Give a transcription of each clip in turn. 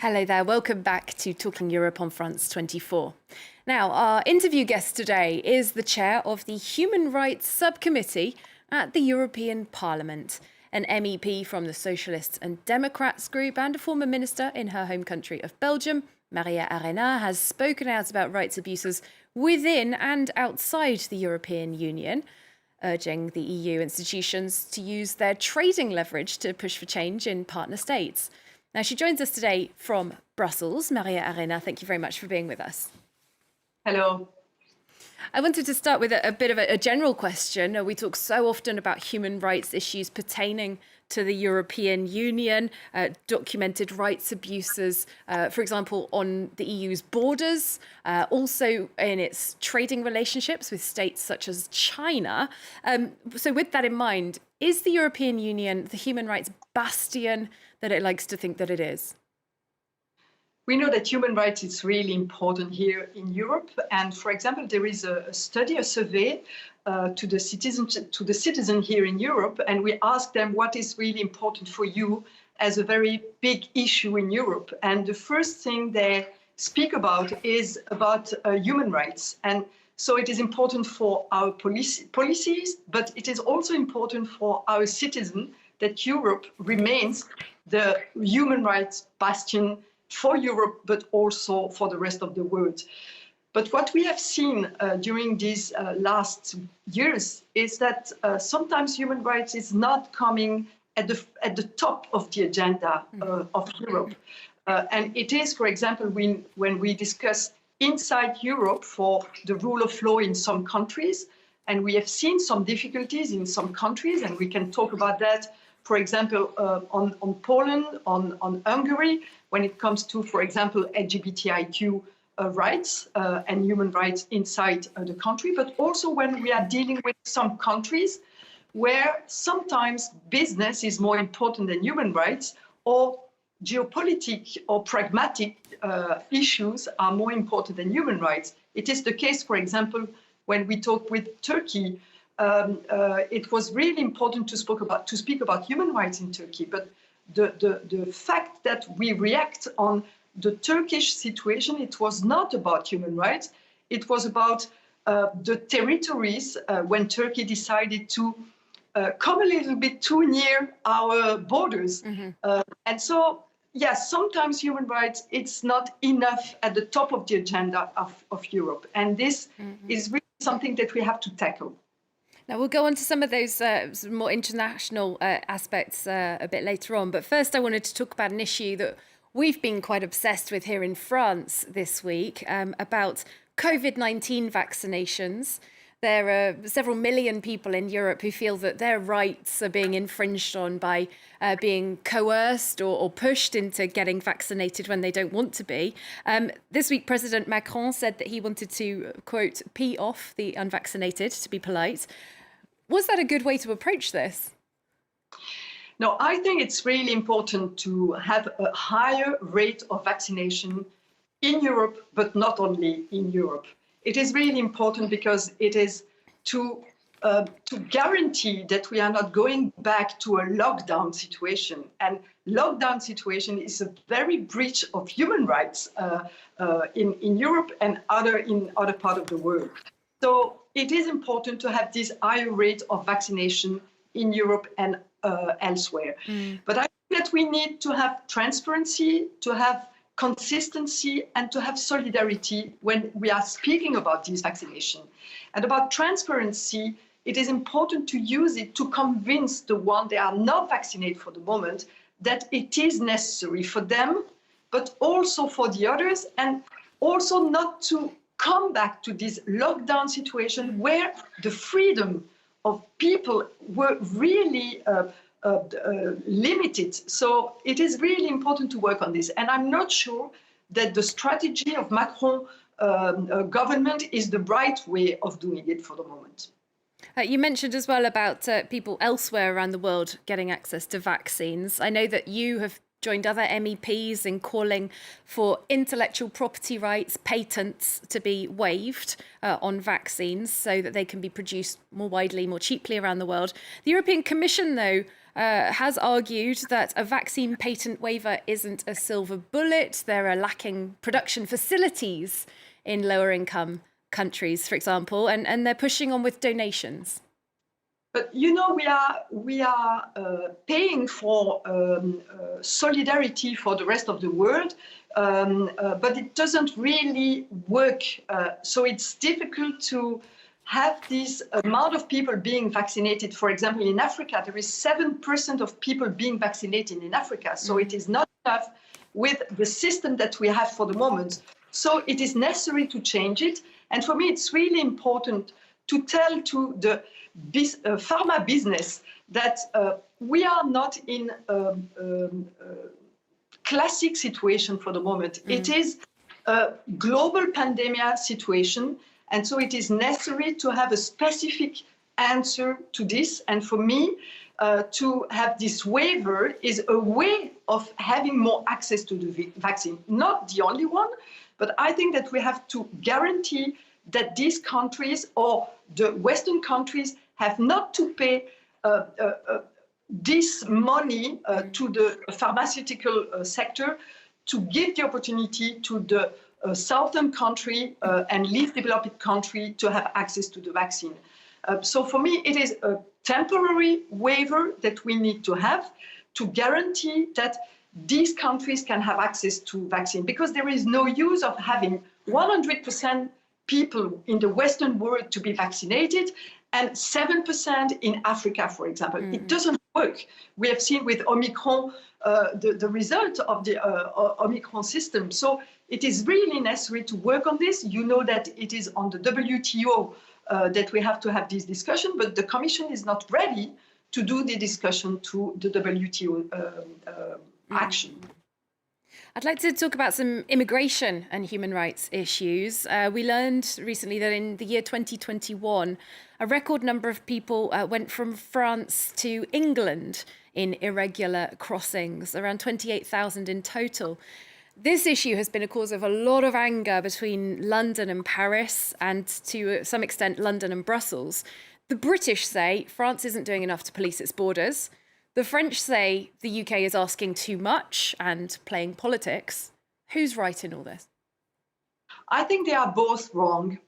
Hello there, welcome back to Talking Europe on France 24. Now, our interview guest today is the chair of the Human Rights Subcommittee at the European Parliament, an MEP from the Socialists and Democrats group and a former minister in her home country of Belgium. Maria Arena has spoken out about rights abuses within and outside the European Union, urging the EU institutions to use their trading leverage to push for change in partner states. Now, she joins us today from Brussels. Maria Arena, thank you very much for being with us. Hello. I wanted to start with a bit of a general question. We talk so often about human rights issues pertaining to the European Union, documented rights abuses, for example, on the EU's borders, also in its trading relationships with states such as China. So with that in mind, is the European Union the human rights bastion that it likes to think that it is? We know that human rights is really important here in Europe. And for example, there is a study, a survey to the citizen here in Europe. And we ask them what is really important for you as a very big issue in Europe. And the first thing they speak about is about human rights. And so it is important for our policies, but it is also important for our citizens that Europe remains the human rights bastion for Europe, but also for the rest of the world. But what we have seen during these last years is that sometimes human rights is not coming at the top of the agenda of Europe. And it is, for example, when we discuss inside Europe for the rule of law in some countries, and we have seen some difficulties in some countries, and we can talk about that, for example, on Poland, on Hungary, when it comes to, for example, LGBTIQ rights and human rights inside the country, but also when we are dealing with some countries where sometimes business is more important than human rights, or geopolitical or pragmatic issues are more important than human rights. It is the case, for example, when we talk with Turkey. It was really important to speak about human rights in Turkey, but the fact that we react on the Turkish situation, it was not about human rights. It was about the territories when Turkey decided to come a little bit too near our borders. Mm-hmm. And so, yes, sometimes human rights, it's not enough at the top of the agenda of Europe. And this is really something that we have to tackle. Now, we'll go on to some of those more international aspects a bit later on. But first, I wanted to talk about an issue that we've been quite obsessed with here in France this week about COVID-19 vaccinations. There are several million people in Europe who feel that their rights are being infringed on by being coerced or pushed into getting vaccinated when they don't want to be. This week, President Macron said that he wanted to, quote, pee off the unvaccinated, to be polite. Was that a good way to approach this? No, I think it's really important to have a higher rate of vaccination in Europe, but not only in Europe. It is really important because it is to guarantee that we are not going back to a lockdown situation. And lockdown situation is a very breach of human rights in Europe and in other parts of the world. So it is important to have this higher rate of vaccination in Europe and elsewhere. But I think that we need to have transparency, to have consistency, and to have solidarity when we are speaking about this vaccination. And about transparency, it is important to use it to convince the ones that are not vaccinated for the moment that it is necessary for them, but also for the others, and also not to come back to this lockdown situation where the freedom of people were really limited. So it is really important to work on this. And I'm not sure that the strategy of Macron government is the right way of doing it for the moment. You mentioned as well about people elsewhere around the world getting access to vaccines. I know that you have joined other MEPs in calling for intellectual property rights, patents to be waived on vaccines so that they can be produced more widely, more cheaply around the world. The European Commission, though, has argued that a vaccine patent waiver isn't a silver bullet. There are lacking production facilities in lower income countries, for example, and they're pushing on with donations. But we are paying for solidarity for the rest of the world, but it doesn't really work. So it's difficult to have this amount of people being vaccinated. For example, in Africa, there is 7% of people being vaccinated in Africa. So it is not enough with the system that we have for the moment. So it is necessary to change it. And for me, it's really important to tell to the pharma business that we are not in a classic situation for the moment. It is a global pandemic situation. And so it is necessary to have a specific answer to this. And for me, to have this waiver is a way of having more access to the vaccine. Not the only one, but I think that we have to guarantee that these countries or the Western countries have not to pay this money to the pharmaceutical sector to give the opportunity to the southern country and least developed country to have access to the vaccine. So for me, it is a temporary waiver that we need to have to guarantee that these countries can have access to vaccine, because there is no use of having 100% people in the Western world to be vaccinated and 7% in Africa, for example. It doesn't work. We have seen with Omicron the result of the Omicron system. So it is really necessary to work on this. You know that it is on the WTO that we have to have this discussion, but the Commission is not ready to do the discussion to the WTO action. I'd like to talk about some immigration and human rights issues. We learned recently that in the year 2021, a record number of people went from France to England in irregular crossings, around 28,000 in total. This issue has been a cause of a lot of anger between London and Paris, and to some extent London and Brussels. The British say France isn't doing enough to police its borders. The French say the UK is asking too much and playing politics. Who's right in all this? I think they are both wrong,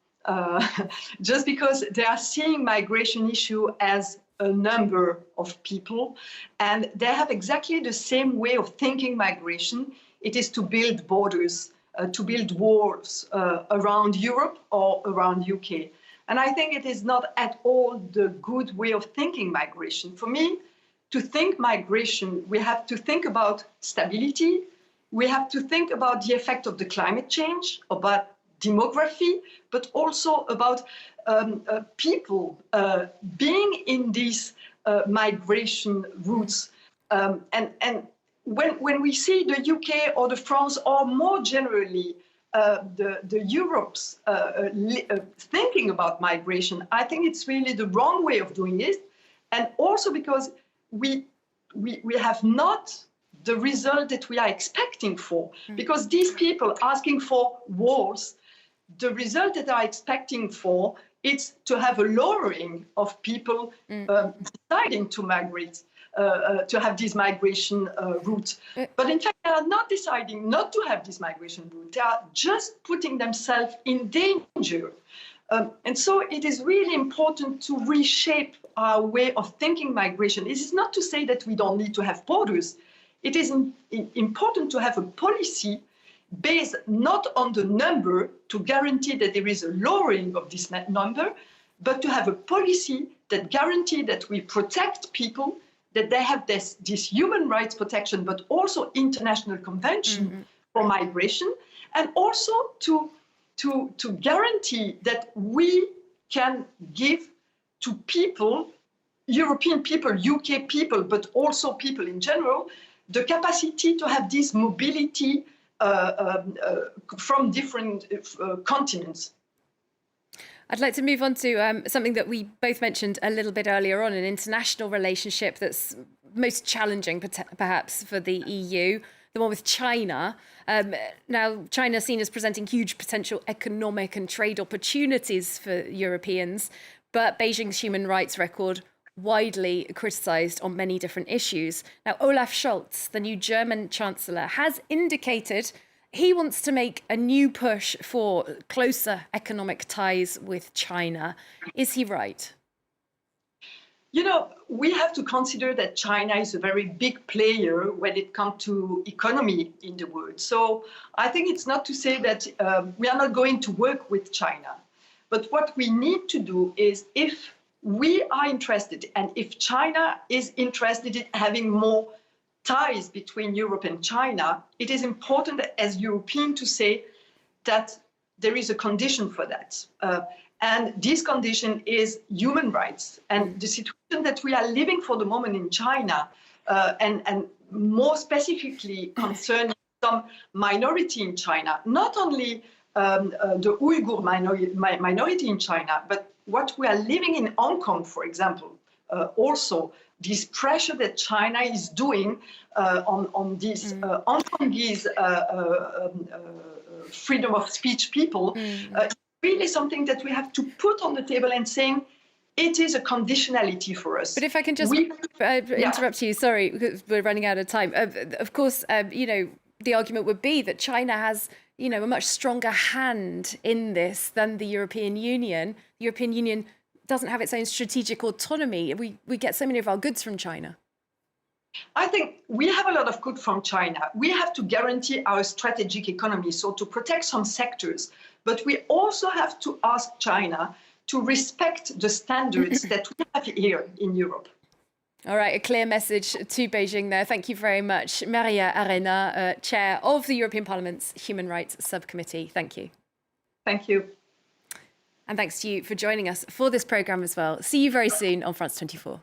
just because they are seeing migration issue as a number of people, and they have exactly the same way of thinking migration. It is to build borders, to build walls around Europe or around UK. And I think it is not at all the good way of thinking migration. For me, to think migration, we have to think about stability. We have to think about the effect of the climate change, about demography, but also about people being in these migration routes. And when we see the UK or the France, or more generally the Europe's thinking about migration, I think it's really the wrong way of doing it. And also because we have not the result that we are expecting for, because these people asking for walls, the result that they are expecting for is to have a lowering of people deciding to migrate, to have this migration route. But in fact, they are not deciding not to have this migration route. They are just putting themselves in danger. And so it is really important to reshape our way of thinking migration. It is not to say that we don't need to have borders. It is important to have a policy based not on the number to guarantee that there is a lowering of this number, but to have a policy that guarantees that we protect people, that they have this human rights protection, but also international convention for migration, and also to guarantee that we can give to people, European people, UK people, but also people in general, the capacity to have this mobility from different continents. I'd like to move on to something that we both mentioned a little bit earlier on, an international relationship that's most challenging, perhaps, for the EU, the one with China. Now, China is seen as presenting huge potential economic and trade opportunities for Europeans, but Beijing's human rights record widely criticised on many different issues. Now, Olaf Scholz, the new German Chancellor, has indicated he wants to make a new push for closer economic ties with China. Is he right? You know, we have to consider that China is a very big player when it comes to economy in the world. So I think it's not to say that we are not going to work with China. But what we need to do is, if we are interested and if China is interested in having more ties between Europe and China, it is important as Europeans to say that there is a condition for that. And this condition is human rights. And the situation that we are living for the moment in China, and more specifically concerning some minority in China, not only the Uyghur minority in China, but what we are living in Hong Kong, for example, also this pressure that China is doing on these Hong Kongese freedom of speech people, really something that we have to put on the table and saying it is a conditionality for us. But if I can just interrupt you, sorry, because we're running out of time. Of course, the argument would be that China has, a much stronger hand in this than the European Union. The European Union doesn't have its own strategic autonomy. We get so many of our goods from China. I think we have a lot of good from China. We have to guarantee our strategic economy, so to protect some sectors. But we also have to ask China to respect the standards that we have here in Europe. All right, a clear message to Beijing there. Thank you very much. Maria Arena, Chair of the European Parliament's Human Rights Subcommittee. Thank you. Thank you. And thanks to you for joining us for this programme as well. See you very soon on France 24.